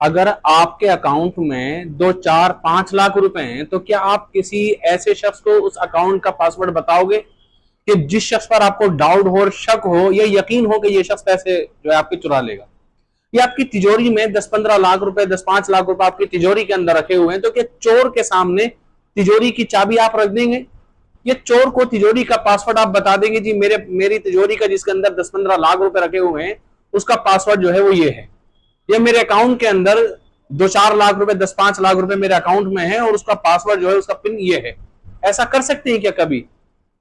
अगर आपके अकाउंट में 2 4 5 लाख रुपए हैं तो क्या आप किसी ऐसे शख्स को उस अकाउंट का पासवर्ड बताओगे कि जिस शख्स पर आपको डाउट हो, शक हो या यकीन हो कि ये शख्स पैसे जो है आपके चुरा लेगा? ये आपकी तिजोरी में 10 15 लाख रुपए, 10 5 लाख रुपए आपकी तिजोरी के अंदर रखे हुए हैं, तो क्या चोर के सामने तिजोरी की चाबी आप रख देंगे? ये चोर को तिजोरी का पासवर्ड आप बता देंगे, जी मेरी तिजोरी का जिसके अंदर 10 15 लाख रुपए रखे हुए हैं उसका पासवर्ड जो है वो ये है, या मेरे अकाउंट के अंदर 2 4 लाख रुपए, 10 5 लाख रुपए मेरे अकाउंट में है और उसका पासवर्ड जो है, उसका पिन ये है? ऐसा कर सकते हैं क्या कभी?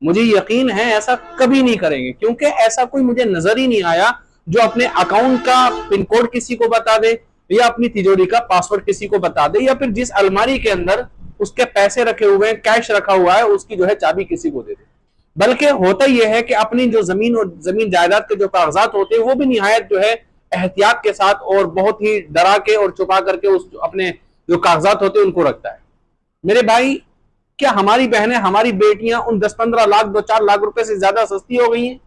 मुझे यकीन है ऐसा कभी नहीं करेंगे, क्योंकि ऐसा कोई मुझे नजर ही नहीं आया जो अपने अकाउंट का पिन कोड किसी को बता दे या अपनी तिजोरी का पासवर्ड किसी को बता दे, या फिर जिस अलमारी के अंदर उसके पैसे रखे हुए हैं, कैश रखा हुआ है, उसकी जो है चाबी किसी को दे दे। बल्कि होता यह है कि अपनी जो जमीन और जमीन जायदाद के जो कागजात होते हैं वो भी निहायत जो है एहतियात के साथ और बहुत ही डरा के और छुपा करके उस अपने जो कागजात होते हैं उनको रखता है। मेरे भाई, क्या हमारी बहनें, हमारी बेटियां उन 10 15 लाख, 2 4 लाख रुपए से ज्यादा सस्ती हो गई हैं?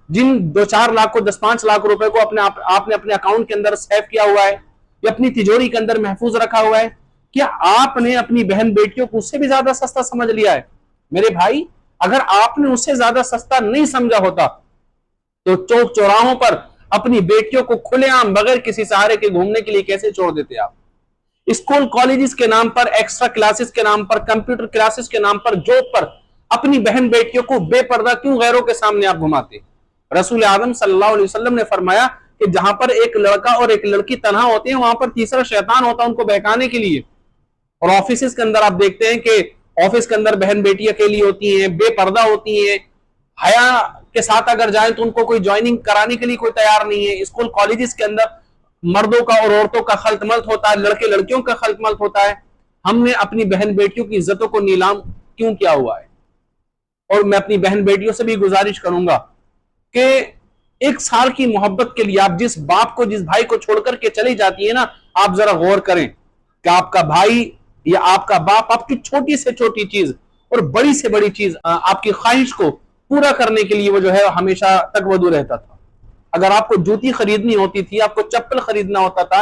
जिन 2 4 लाख को, 10 5 लाख रुपए को आपने अपने अकाउंट के अंदर सेव किया हुआ है या अपनी तिजोरी के अंदर महफूज रखा हुआ है, क्या आपने अपनी बहन बेटियों को उससे भी ज्यादा सस्ता समझ लिया है? मेरे भाई, अगर आपने उससे ज्यादा सस्ता नहीं समझा होता तो चौक चौराहों पर अपनी बेटियों को खुलेआम बगैर किसी सहारे के घूमने के लिए कैसे छोड़ देते आप? स्कूल कॉलेजेस के नाम पर, एक्स्ट्रा क्लासेस के नाम पर, कंप्यूटर क्लासेस के नाम पर, जॉब पर अपनी बहन बेटियों को बेपर्दा क्यों गैरों के सामने आप घुमाते? रसूल आदम सल्लल्लाहु अलैहि वसल्लम ने फरमाया कि जहां पर एक लड़का और एक लड़की तन्हा होते हैं वहां पर तीसरा शैतान होता है उनको बहकाने के लिए। और ऑफिस के अंदर आप देखते हैं कि ऑफिस के अंदर बहन बेटी अकेली होती हैं, बेपर्दा होती हैं, हया के साथ अगर जाए तो उनको कोई ज्वाइनिंग कराने के लिए कोई तैयार नहीं है। स्कूल कॉलेजेस के अंदर मर्दों का और औरतों का खल्तमल्त होता है, लड़के लड़कियों का खल्तमल्त होता है। हमने अपनी बहन बेटियों की इज्जतों को नीलाम क्यों किया हुआ है? और मैं अपनी बहन बेटियों से भी गुजारिश करूंगा कि 1 साल की मोहब्बत के लिए आप जिस बाप को, जिस भाई को छोड़कर के चली जाती है ना, आप जरा गौर करें कि आपका भाई या आपका बाप आपकी छोटी से छोटी चीज और बड़ी से बड़ी चीज, आपकी ख्वाहिश को पूरा करने के लिए वो जो है हमेशा तकवदू रहता था। अगर आपको जूती खरीदनी होती थी, आपको चप्पल खरीदना होता था,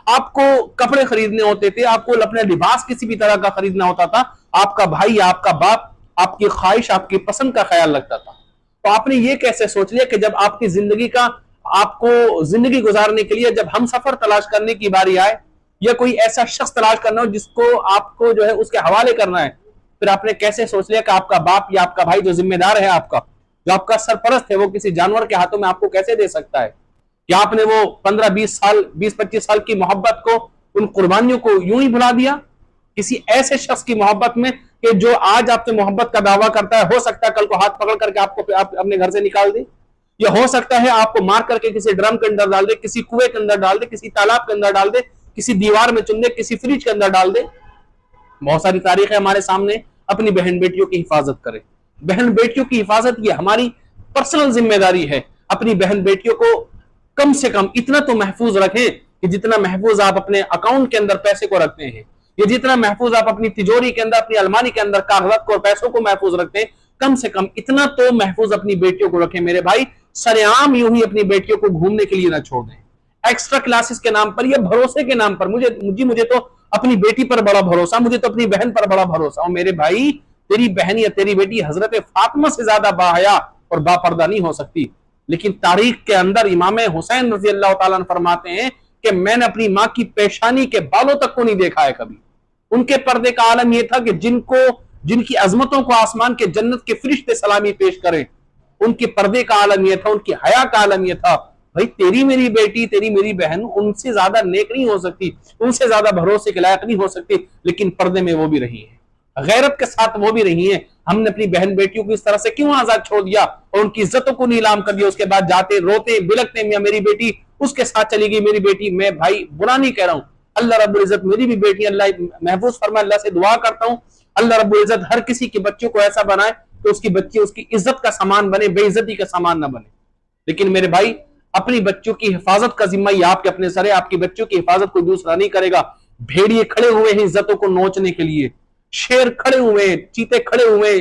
आपको कपड़े खरीदने होते थे, आपको अपना लिबास किसी भी तरह का खरीदना होता था, आपका भाई या आपका बाप आपकी ख्वाहिश, आपकी पसंद का ख्याल रखता था। तो आपने ये कैसे सोच लिया कि जब आपकी जिंदगी का, आपको जिंदगी गुजारने के लिए जब हम सफर तलाश करने की बारी आए या कोई ऐसा शख्स तलाश करना हो जिसको आपको जो है उसके हवाले करना है, फिर आपने कैसे सोच लिया कि आपका बाप या आपका भाई जो जिम्मेदार है, आपका जो आपका सरपरस्त है, वो किसी जानवर के हाथों में आपको कैसे दे सकता है? क्या आपने वो 15 20 साल, 20 25 साल की मोहब्बत को, उन कुर्बानियों को यूं ही भुला दिया किसी ऐसे शख्स की मोहब्बत में कि जो आज आपसे मोहब्बत का दावा करता है, हो सकता है कल को हाथ पकड़ करके आपको अपने घर से निकाल दे, या हो सकता है आपको मार करके किसी ड्रम के अंदर डाल दे, किसी कुएं के अंदर डाल दे, किसी तालाब के अंदर डाल दे, किसी दीवार में चुन दे, किसी फ्रिज के अंदर डाल दे। बहुत सारी तारीख है हमारे सामने। अपनी बहन बेटियों की हिफाजत करें। बहन बेटियों की हिफाजत ये हमारी पर्सनल जिम्मेदारी है। अपनी बहन बेटियों को कम से कम इतना तो महफूज रखें कि जितना महफूज आप अपने अकाउंट के अंदर पैसे को रखते हैं, या जितना महफूज आप अपनी तिजोरी के अंदर, अपनी अलमारी के अंदर कागजात को और पैसों को महफूज रखते हैं, कम से कम इतना तो महफूज अपनी बेटियों को रखें। मेरे भाई, सरेआम यूं ही अपनी बेटियों को घूमने के लिए ना छोड़ दें, एक्स्ट्रा क्लासेस के नाम पर या भरोसे के नाम पर। मुझे तो अपनी बेटी पर बड़ा भरोसा, मुझे तो अपनी बहन पर बड़ा भरोसा। और मेरे भाई, तेरी बहन या तेरी बेटी हजरत फातिमा से ज्यादा बाहया और बापर्दा नहीं हो सकती। लेकिन तारीख के अंदर इमाम हुसैन रजी अल्लाह तआला फरमाते हैं कि मैंने अपनी मां की पेशानी के बालों तक को नहीं देखा है कभी। उनके पर्दे का आलम यह था कि जिनकी अजमतों को आसमान के जन्नत के फरिश्ते सलामी पेश करें, उनके पर्दे का आलम यह था, उनकी हया का आलम यह था। भाई, तेरी मेरी बेटी, तेरी मेरी बहन उनसे ज्यादा नेक नहीं हो सकती, उनसे ज्यादा भरोसे के लायक नहीं हो सकती, लेकिन पर्दे में वो भी रही है, गैरत के साथ वो भी रही है। हमने अपनी बहन बेटियों को इस तरह से क्यों आजाद छोड़ दिया और उनकी इज्जतों को नीलाम कर दिया? उसके बाद जाते रोते बिलकते, मेरी बेटी उसके साथ चली गई, मेरी बेटी। मैं भाई बुरा नहीं कह रहा हूं, अल्लाह रब्बुल इज्जत मेरी भी बेटी अल्लाह महफूज फरमाए। अल्लाह से दुआ करता हूं अल्लाह रब्बुल इज्जत हर किसी के बच्चों को ऐसा बनाए कि उसकी बच्ची उसकी इज्जत का सामान बने, बेइज्जती का सामान ना बने। लेकिन मेरे भाई, अपनी बच्चों की हिफाजत का जिम्मा ये आपके अपने सर है। आपकी बच्चों की हिफाजत कोई दूसरा नहीं करेगा। भेड़िए खड़े हुए हैं इज्जतों को नोचने के लिए, शेर खड़े हुए, चीते खड़े हुए,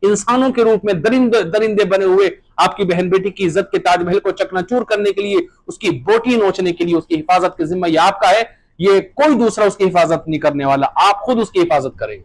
इंसानों के रूप में दरिंदे बने हुए आपकी बहन बेटी की इज्जत के ताजमहल को चकनाचूर करने के लिए, उसकी बोटी नोचने के लिए, उसकी हिफाजत का जिम्मा यह आपका है। ये कोई दूसरा उसकी हिफाजत नहीं करने वाला, आप खुद उसकी हिफाजत करेंगे।